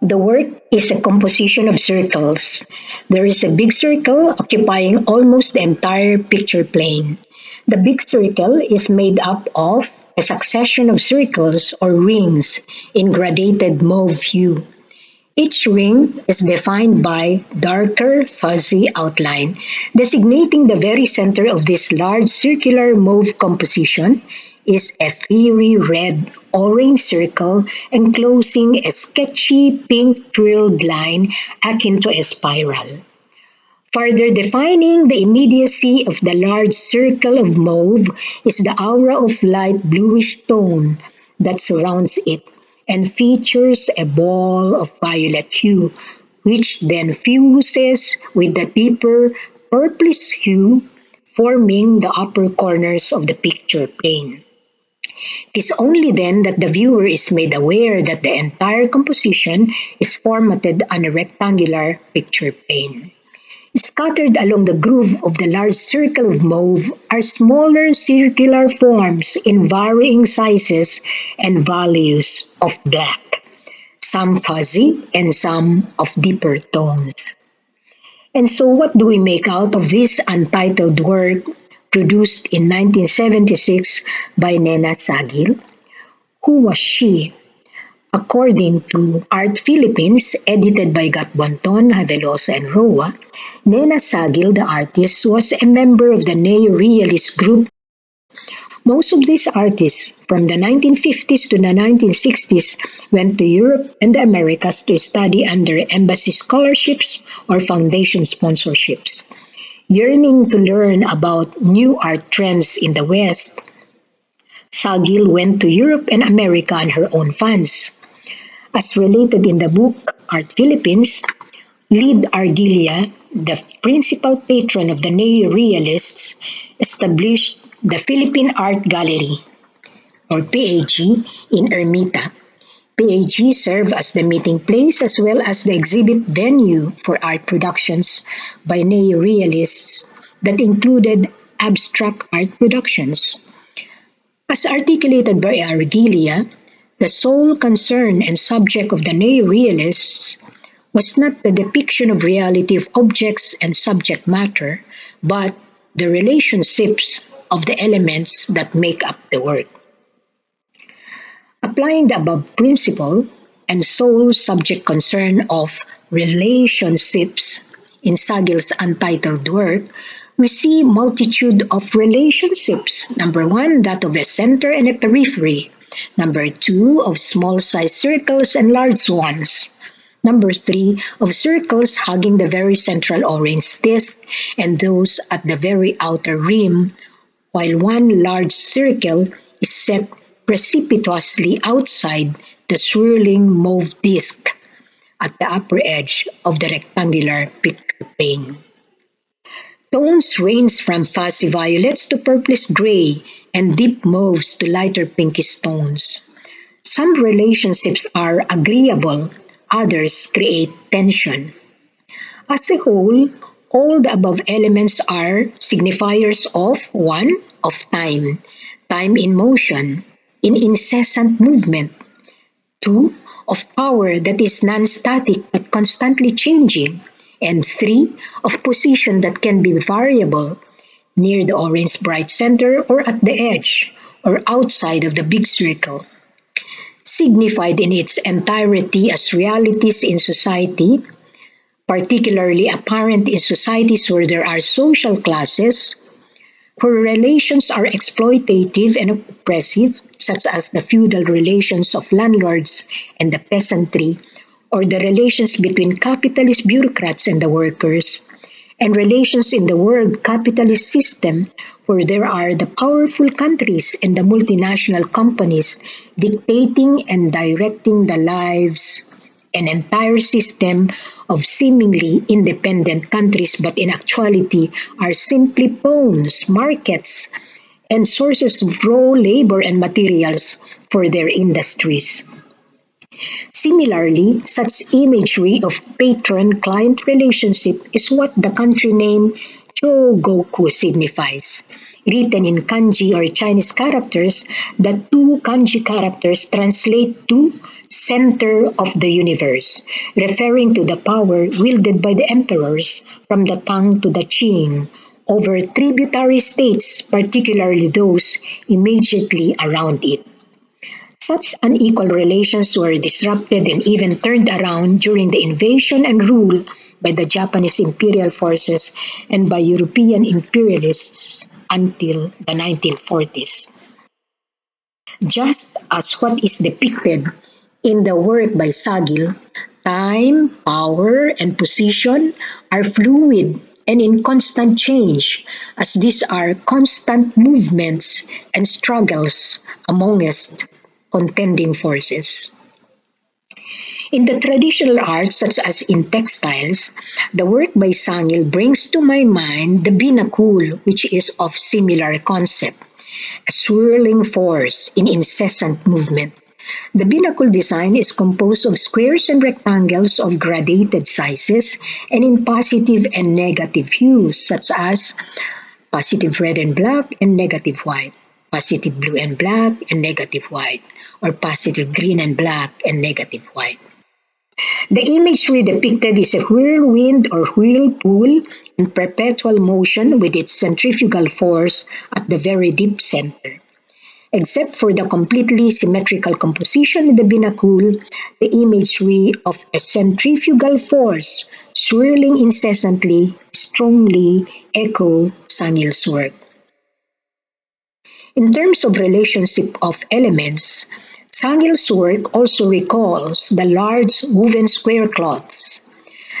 The work is a composition of circles. There is a big circle occupying almost the entire picture plane. The big circle is made up of a succession of circles or rings in gradated mauve hue. Each ring is defined by darker fuzzy outline, designating the very center of this large circular mauve composition is a fiery red-orange circle enclosing a sketchy pink twirled line akin to a spiral. Further defining the immediacy of the large circle of mauve is the aura of light bluish tone that surrounds it and features a ball of violet hue, which then fuses with the deeper purplish hue, forming the upper corners of the picture plane. It is only then that the viewer is made aware that the entire composition is formatted on a rectangular picture plane. Scattered along the groove of the large circle of mauve are smaller circular forms in varying sizes and values of black, some fuzzy and some of deeper tones. And so what do we make out of this untitled work produced in 1976 by Nena Saguil? Who was she? According to Art Philippines, edited by 𝘗𝘩𝘪𝘭𝘪𝘱𝘱𝘪𝘁 and 𝘍𝘢𝘆, Nena Saguil, the artist, was a member of the neo-realist group. Most of these artists from the 1950s to the 1960s went to Europe and the Americas to study under embassy scholarships or foundation sponsorships. Yearning to learn about new art trends in the West, Saguil went to Europe and America on her own funds. As related in the book Art Philippines, 𝘕𝘢𝘪𝘭𝘪𝘭𝘪, the principal patron of the neo-realists, established the Philippine Art Gallery, or PAG, in Ermita. PAG served as the meeting place as well as the exhibit venue for art productions by neo-realists that included abstract art productions. As articulated by 𝘕𝘢𝘪𝘭𝘪𝘭, the sole concern and subject of the neo-realists was not the depiction of reality of objects and subject matter, but the relationships of the elements that make up the work. Applying the above principle and sole subject concern of relationships in Saguil's untitled work, we see multitude of relationships. Number one, that of a center and a periphery. Number two, of small-sized circles and large ones. Number three, of circles hugging the very central orange disk and those at the very outer rim, while one large circle is set precipitously outside the swirling mauve disk at the upper edge of the rectangular picture plane. Tones range from fuzzy violets to purplish gray and deep mauves to lighter pinkish tones. Some relationships are agreeable, others create tension. As a whole, all the above elements are signifiers of 1. Of time, time in motion, in incessant movement. 2. Of power that is non-static but constantly changing. And 3. Of position that can be variable, near the orange bright center or at the edge, or outside of the big circle. Signified in its entirety as realities in society, particularly apparent in societies where there are social classes, where relations are exploitative and oppressive, such as the feudal relations of landlords and the peasantry, or the relations between capitalist bureaucrats and the workers, and relations in the world capitalist system where there are the powerful countries and the multinational companies dictating and directing the lives, an entire system of seemingly independent countries but in actuality are simply pawns, markets, and sources of raw labor and materials for their industries. Similarly, such imagery of patron-client relationship is what the country name 𝘗𝘩𝘪𝘭𝘪𝘶 signifies. Written in kanji or Chinese characters, the two kanji characters translate to center of the universe, referring to the power wielded by the emperors from the Tang to the Qing over tributary states, particularly those immediately around it. Such unequal relations were disrupted and even turned around during the invasion and rule by the Japanese imperial forces and by European imperialists until the 1940s. Just as what is depicted in the work by Saguil, time, power, and position are fluid and in constant change, as these are constant movements and struggles amongst contending forces. In the traditional arts, such as in textiles, the work by Saguil brings to my mind the 𝘕𝘂𝘂, which is of similar concept, a swirling force in incessant movement. The 𝘕𝘂𝘂 design is composed of squares and rectangles of gradated sizes and in positive and negative hues, such as positive red and black and negative white, positive blue and black and negative white, or positive green and black and negative white. The imagery depicted is a whirlwind or whirlpool in perpetual motion with its centrifugal force at the very deep center. Except for the completely symmetrical composition in the 𝘕𝘂𝘂, the imagery of a centrifugal force swirling incessantly strongly echo Saguil's work. In terms of relationship of elements, Saguil's work also recalls the large woven square cloths,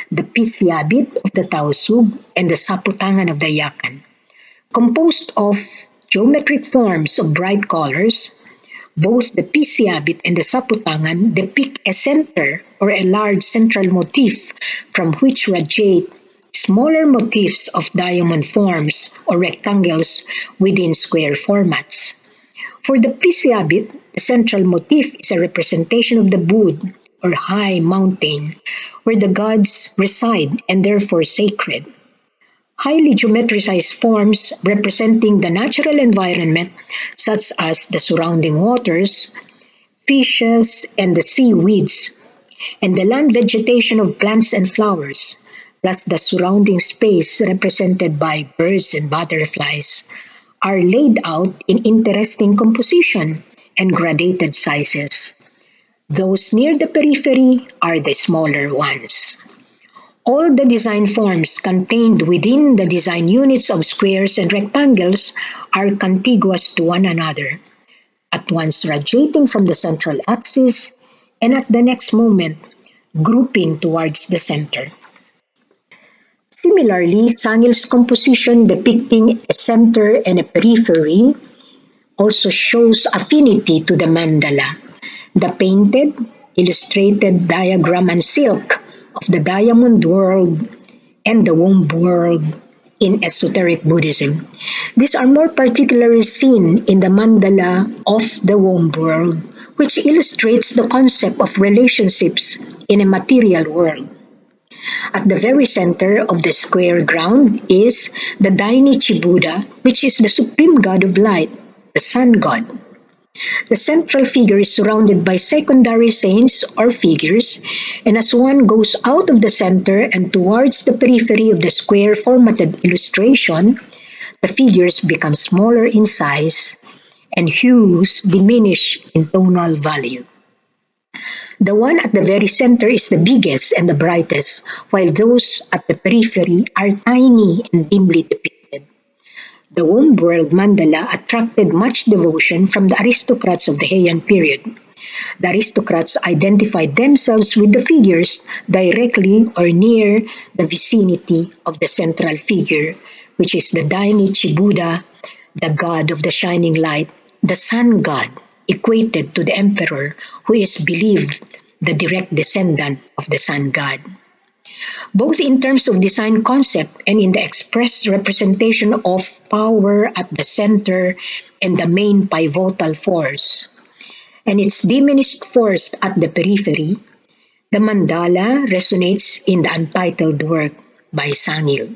the 𝘕𝘰𝘊𝘵 of the Tausug and the 𝘉𝑝𝑢tangan of the Yakan. Composed of geometric forms of bright colors, both the 𝘕𝘰𝘊𝘵 and the 𝘉𝑝𝑢tangan depict a center or a large central motif from which radiate smaller motifs of diamond forms or rectangles within square formats. For the 𝘕𝘰𝘊𝘵, the central motif is a representation of the Bud, or high mountain, where the gods reside and therefore sacred. Highly geometricized forms representing the natural environment, such as the surrounding waters, fishes, and the seaweeds, and the land vegetation of plants and flowers, plus the surrounding space represented by birds and butterflies, are laid out in interesting composition and gradated sizes. Those near the periphery are the smaller ones. All the design forms contained within the design units of squares and rectangles are contiguous to one another, at once radiating from the central axis and at the next moment grouping towards the center. Similarly, Saguil's composition depicting a center and a periphery also shows affinity to the mandala, the painted, illustrated diagram and silk of the diamond world and the womb world in esoteric Buddhism. These are more particularly seen in the mandala of the womb world, which illustrates the concept of relationships in a material world. At the very center of the square ground is the Dainichi Buddha, which is the supreme god of light, the sun god. The central figure is surrounded by secondary saints or figures, and as one goes out of the center and towards the periphery of the square formatted illustration, the figures become smaller in size and hues diminish in tonal value. The one at the very center is the biggest and the brightest, while those at the periphery are tiny and dimly depicted. The womb world mandala attracted much devotion from the aristocrats of the Heian period. The aristocrats identified themselves with the figures directly or near the vicinity of the central figure, which is the Dainichi Buddha, the god of the shining light, the sun god, equated to the emperor, who is believed the direct descendant of the sun god. Both in terms of design concept and in the express representation of power at the center and the main pivotal force, and its diminished force at the periphery, the mandala resonates in the Untitled work by Saguil.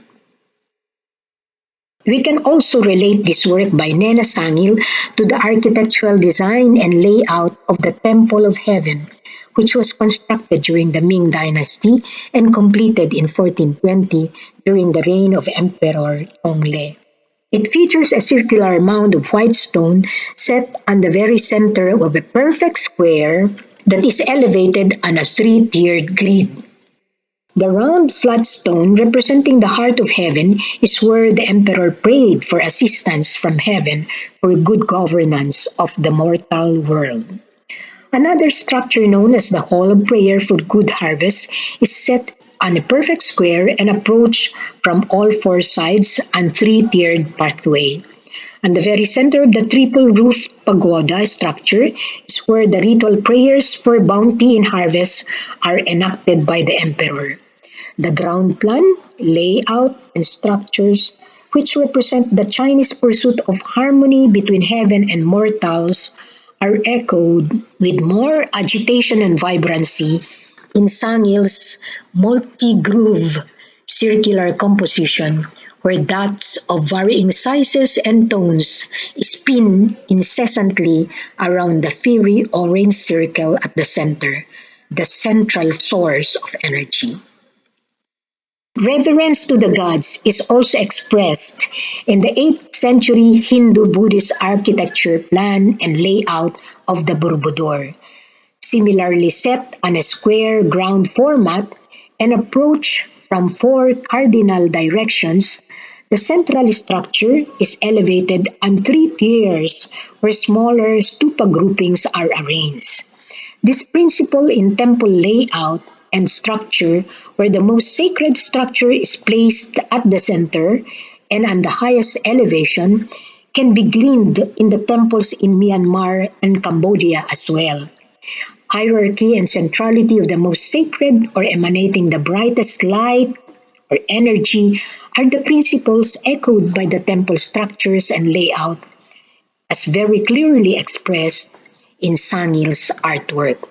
We can also relate this work by Nena Saguil to the architectural design and layout of the Temple of Heaven, which was constructed during the Ming Dynasty and completed in 1420 during the reign of Emperor 𝘗𝘭𝘪. It features a circular mound of white stone set on the very center of a perfect square that is elevated on a three-tiered grid. The round flat stone representing the heart of heaven is where the emperor prayed for assistance from heaven for good governance of the mortal world. Another structure known as the Hall of Prayer for Good Harvest is set on a perfect square and approached from all four sides on three-tiered pathway. On the very center of the triple-roofed pagoda structure is where the ritual prayers for bounty and harvest are enacted by the emperor. The ground plan, layout, and structures, which represent the Chinese pursuit of harmony between heaven and mortals, are echoed with more agitation and vibrancy in Saguil's multi-groove circular composition, where dots of varying sizes and tones spin incessantly around the fiery orange circle at the center, the central source of energy. Reverence to the gods is also expressed in the 8th century Hindu-Buddhist architecture plan and layout of the 𝘕𝘢𝘪𝘏𝑜𝘪. Similarly set on a square ground format and approach from four cardinal directions, the central structure is elevated on three tiers where smaller stupa groupings are arranged. This principle in temple layout and structure, where the most sacred structure is placed at the center and on the highest elevation, can be gleaned in the temples in Myanmar and Cambodia as well. Hierarchy and centrality of the most sacred or emanating the brightest light or energy are the principles echoed by the temple structures and layout as very clearly expressed in Saguil's artwork.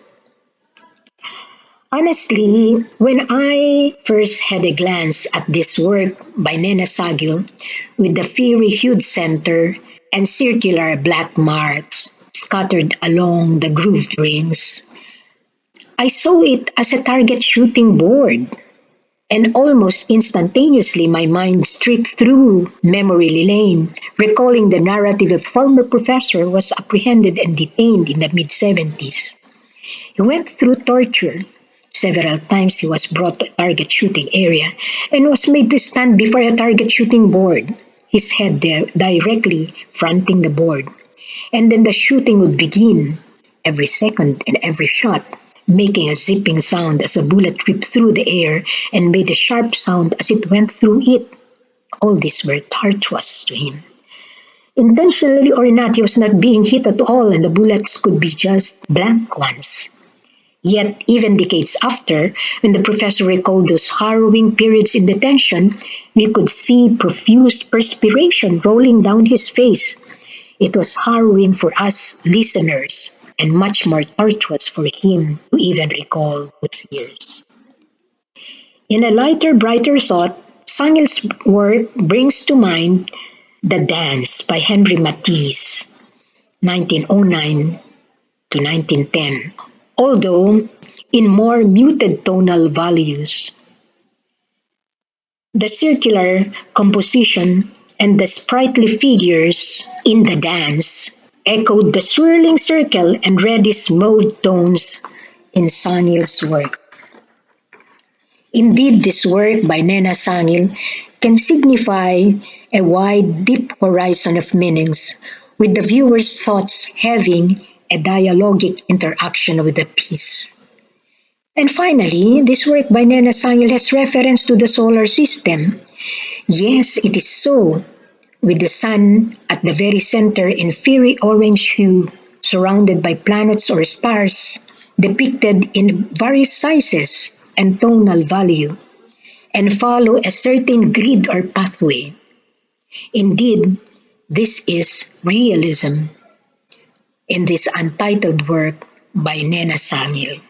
Honestly, when I first had a glance at this work by Nena Saguil with the fiery hued center and circular black marks scattered along the grooved rings, I saw it as a target shooting board. And almost instantaneously my mind streaked through memory lane, recalling the narrative of a former professor who was apprehended and detained in the mid-70s. He went through torture. Several times he was brought to a target shooting area and was made to stand before a target shooting board, his head there directly fronting the board. And then the shooting would begin, every second and every shot, making a zipping sound as a bullet ripped through the air and made a sharp sound as it went through it. All these were torturous to him. Intentionally or not, he was not being hit at all and the bullets could be just blank ones. Yet, even decades after, when the professor recalled those harrowing periods in detention, we could see profuse perspiration rolling down his face. It was harrowing for us listeners and much more torturous for him to even recall those years. In a lighter, brighter thought, Saguil's work brings to mind The Dance by Henry Matisse, 1909 to 1910, although in more muted tonal values. The circular composition and the sprightly figures in the dance echoed the swirling circle and reddish mauve tones in Saguil's work. Indeed, this work by Nena Saguil can signify a wide, deep horizon of meanings, with the viewer's thoughts having a dialogic interaction with the piece. And finally, this work by Nena Saguil has reference to the solar system. Yes, it is so, with the sun at the very center in fiery orange hue, surrounded by planets or stars, depicted in various sizes and tonal value, and follow a certain grid or pathway. Indeed, this is realism in this untitled work by Nena Saguil.